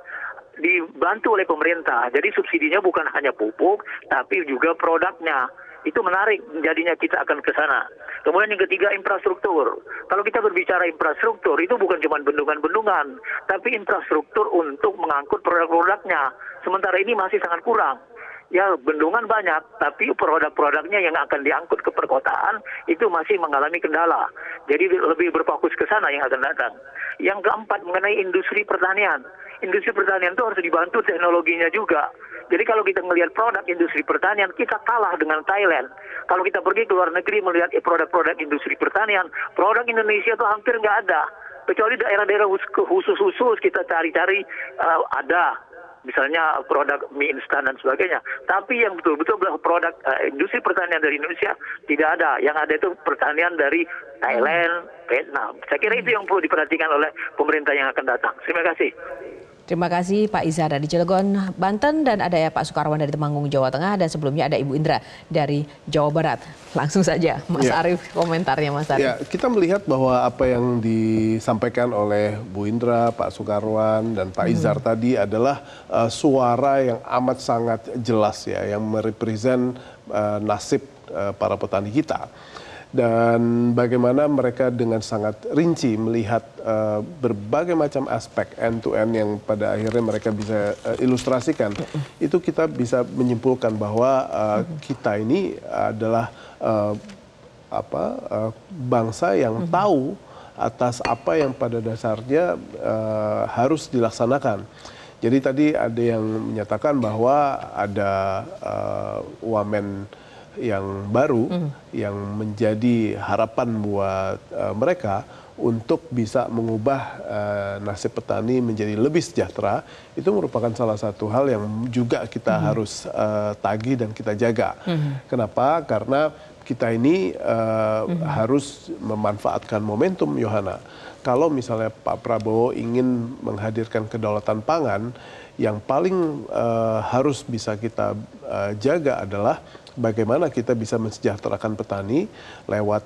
dibantu oleh pemerintah. Jadi subsidinya bukan hanya pupuk, tapi juga produknya. Itu menarik, jadinya kita akan ke sana. Kemudian yang ketiga, infrastruktur. Kalau kita berbicara infrastruktur, itu bukan cuma bendungan-bendungan, tapi infrastruktur untuk mengangkut produk-produknya. Sementara ini masih sangat kurang. Ya, bendungan banyak, tapi produk-produknya yang akan diangkut ke perkotaan itu masih mengalami kendala. Jadi lebih berfokus ke sana yang akan datang. Yang keempat, mengenai industri pertanian. Industri pertanian itu harus dibantu teknologinya juga. Jadi kalau kita melihat produk industri pertanian, kita kalah dengan Thailand. Kalau kita pergi ke luar negeri melihat produk-produk industri pertanian, produk Indonesia itu hampir nggak ada. Kecuali daerah-daerah khusus-khusus kita cari-cari ada. Misalnya produk mie instan dan sebagainya. Tapi yang betul-betul produk industri pertanian dari Indonesia tidak ada. Yang ada itu pertanian dari Thailand, Vietnam. Saya kira itu yang perlu diperhatikan oleh pemerintah yang akan datang. Terima kasih. Terima kasih Pak Izar dari Cilegon, Banten, dan ada ya Pak Sukarwan dari Temanggung, Jawa Tengah, dan sebelumnya ada Ibu Indra dari Jawa Barat. Langsung saja Mas Arief, komentarnya Mas Arief. Ya, kita melihat bahwa apa yang disampaikan oleh Bu Indra, Pak Sukarwan, dan Pak Izar tadi adalah suara yang amat sangat jelas ya, yang merepresent nasib para petani kita. Dan bagaimana mereka dengan sangat rinci melihat berbagai macam aspek end-to-end yang pada akhirnya mereka bisa ilustrasikan. Itu kita bisa menyimpulkan bahwa kita ini adalah bangsa yang tahu atas apa yang pada dasarnya harus dilaksanakan. Jadi tadi ada yang menyatakan bahwa ada wamen yang baru yang menjadi harapan buat mereka untuk bisa mengubah nasib petani menjadi lebih sejahtera. Itu merupakan salah satu hal yang juga kita harus tagih dan kita jaga. Kenapa? Karena kita ini harus memanfaatkan momentum, Yohana. Kalau misalnya Pak Prabowo ingin menghadirkan kedaulatan pangan, yang paling harus bisa kita jaga adalah bagaimana kita bisa mensejahterakan petani lewat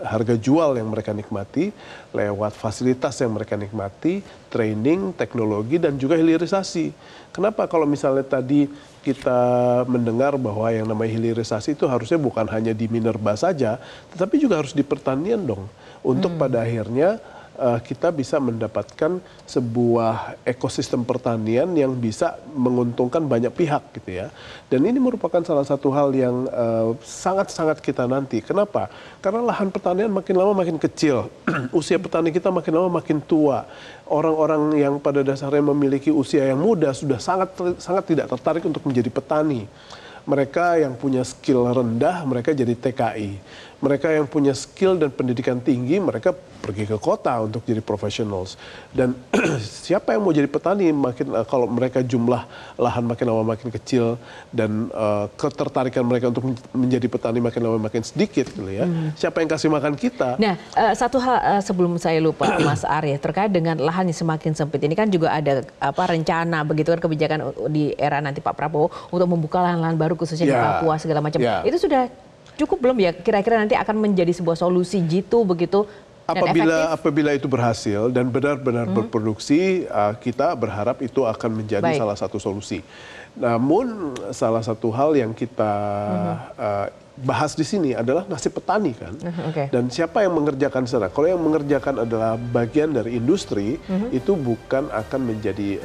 harga jual yang mereka nikmati, lewat fasilitas yang mereka nikmati, training, teknologi, dan juga hilirisasi. Kenapa kalau misalnya tadi kita mendengar bahwa yang namanya hilirisasi itu harusnya bukan hanya di minerba saja, tetapi juga harus di pertanian dong. Untuk pada akhirnya kita bisa mendapatkan sebuah ekosistem pertanian yang bisa menguntungkan banyak pihak gitu ya. Dan ini merupakan salah satu hal yang sangat-sangat kita nanti. Kenapa? Karena lahan pertanian makin lama makin kecil. Usia petani kita makin lama makin tua. Orang-orang yang pada dasarnya memiliki usia yang muda sudah sangat tidak tertarik untuk menjadi petani. Mereka yang punya skill rendah, mereka jadi TKI. Mereka yang punya skill dan pendidikan tinggi, mereka pergi ke kota untuk jadi professionals. Dan siapa yang mau jadi petani kalau mereka jumlah lahan makin lama makin kecil dan ketertarikan mereka untuk menjadi petani makin lama makin sedikit gitu ya. Siapa yang kasih makan kita? Nah, satu hal sebelum saya lupa Mas Arya, terkait dengan lahan yang semakin sempit ini kan juga ada rencana begitu kan, kebijakan di era nanti Pak Prabowo untuk membuka lahan-lahan baru khususnya di Papua segala macam. Itu sudah cukup belum ya, kira-kira nanti akan menjadi sebuah solusi jitu begitu? Apabila itu berhasil dan benar-benar berproduksi, kita berharap itu akan menjadi salah satu solusi. Namun salah satu hal yang kita bahas di sini adalah nasib petani kan. Dan siapa yang mengerjakan sana? Kalau yang mengerjakan adalah bagian dari industri, itu bukan akan menjadi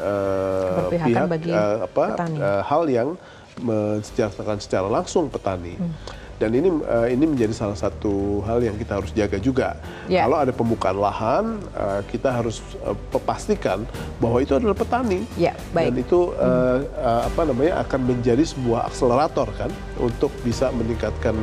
pihak hal yang mensejahterakan secara langsung petani. Dan ini menjadi salah satu hal yang kita harus jaga juga. Kalau ada pembukaan lahan, kita harus pastikan bahwa itu adalah petani. Dan itu akan menjadi sebuah akselerator kan untuk bisa meningkatkan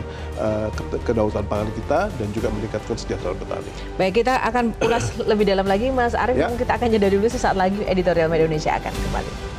kedaulatan pangan kita dan juga meningkatkan kesejahteraan petani. Baik, kita akan ulas lebih dalam lagi Mas Arief. Kita akan jeda dulu, sesaat lagi Editorial Media Indonesia akan kembali.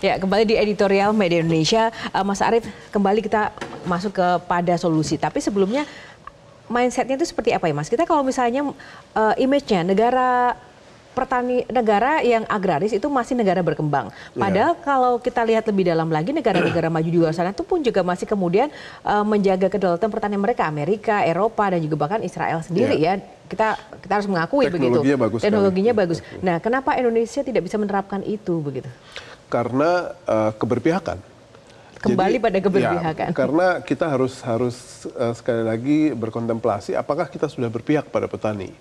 Ya, kembali di Editorial Media Indonesia, Mas Arief, kembali kita masuk kepada solusi. Tapi sebelumnya mindsetnya itu seperti apa ya Mas? Kita kalau misalnya image-nya negara yang agraris itu masih negara berkembang. Padahal kalau kita lihat lebih dalam lagi, negara-negara maju di luar sana itu pun juga masih kemudian menjaga kedaulatan pertanian mereka, Amerika, Eropa, dan juga bahkan Israel sendiri ya. Kita harus mengakui begitu. Teknologinya bagus. Nah, kenapa Indonesia tidak bisa menerapkan itu begitu? Karena keberpihakan. Kembali pada keberpihakan. Karena kita harus sekali lagi berkontemplasi apakah kita sudah berpihak pada petani.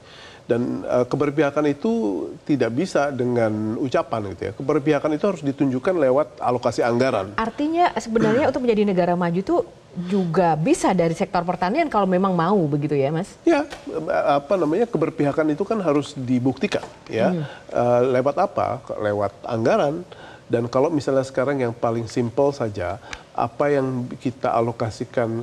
Dan keberpihakan itu tidak bisa dengan ucapan gitu ya. Keberpihakan itu harus ditunjukkan lewat alokasi anggaran. Artinya sebenarnya untuk menjadi negara maju itu juga bisa dari sektor pertanian kalau memang mau begitu ya Mas? Ya, keberpihakan itu kan harus dibuktikan ya. Lewat apa? Lewat anggaran. Dan kalau misalnya sekarang yang paling simpel saja, apa yang kita alokasikan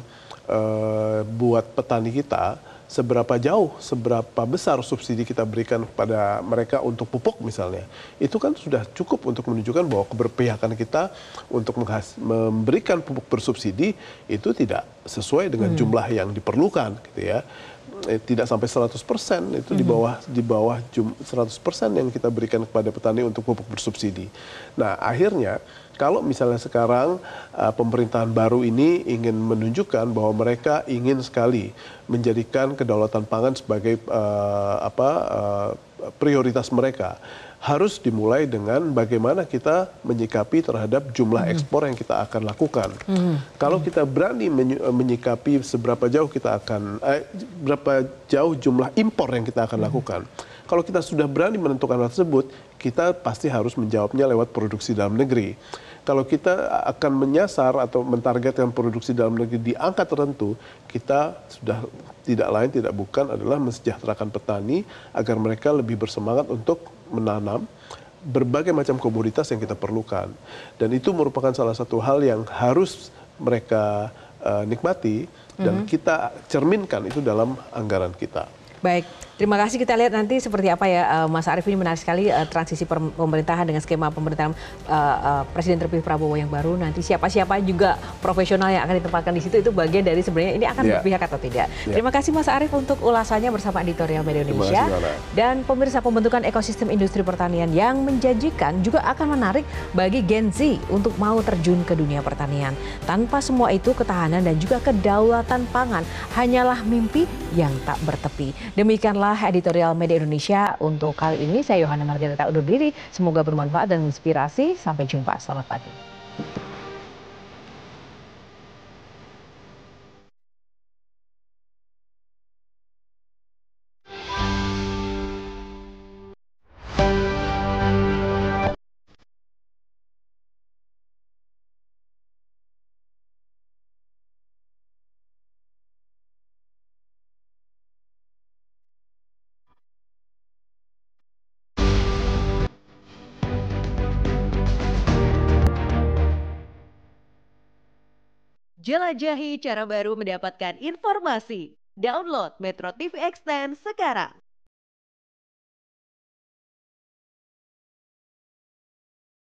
buat petani kita, seberapa jauh, seberapa besar subsidi kita berikan kepada mereka untuk pupuk misalnya, itu kan sudah cukup untuk menunjukkan bahwa keberpihakan kita untuk memberikan pupuk bersubsidi itu tidak sesuai dengan jumlah yang diperlukan gitu ya. Tidak sampai 100%, itu di bawah 100% yang kita berikan kepada petani untuk pupuk bersubsidi. Nah, akhirnya kalau misalnya sekarang pemerintahan baru ini ingin menunjukkan bahwa mereka ingin sekali menjadikan kedaulatan pangan sebagai prioritas mereka, harus dimulai dengan bagaimana kita menyikapi terhadap jumlah ekspor yang kita akan lakukan. Kalau kita berani menyikapi seberapa jauh berapa jauh jumlah impor yang kita akan lakukan. Kalau kita sudah berani menentukan hal tersebut, kita pasti harus menjawabnya lewat produksi dalam negeri. Kalau kita akan menyasar atau mentargetkan produksi dalam negeri di angka tertentu, kita sudah tidak bukan adalah mensejahterakan petani agar mereka lebih bersemangat untuk menanam berbagai macam komoditas yang kita perlukan. Dan itu merupakan salah satu hal yang harus mereka nikmati dan kita cerminkan itu dalam anggaran kita. Baik, terima kasih. Kita lihat nanti seperti apa ya Mas Arief. Ini menarik sekali transisi pemerintahan dengan skema pemerintahan Presiden terpilih Prabowo yang baru. Nanti siapa-siapa juga profesional yang akan ditempatkan di situ, itu bagian dari sebenarnya ini akan berpihak atau tidak. Terima kasih Mas Arief untuk ulasannya bersama Editorial Media Indonesia. Dan pemirsa, pembentukan ekosistem industri pertanian yang menjanjikan juga akan menarik bagi Gen Z untuk mau terjun ke dunia pertanian. Tanpa semua itu, ketahanan dan juga kedaulatan pangan hanyalah mimpi yang tak bertepi. Demikianlah Editorial Media Indonesia untuk kali ini. Saya Yohana Margareta undur diri. Semoga bermanfaat dan menginspirasi. Sampai jumpa. Selamat pagi. Jelajahi cara baru mendapatkan informasi. Download Metro TV Extend sekarang.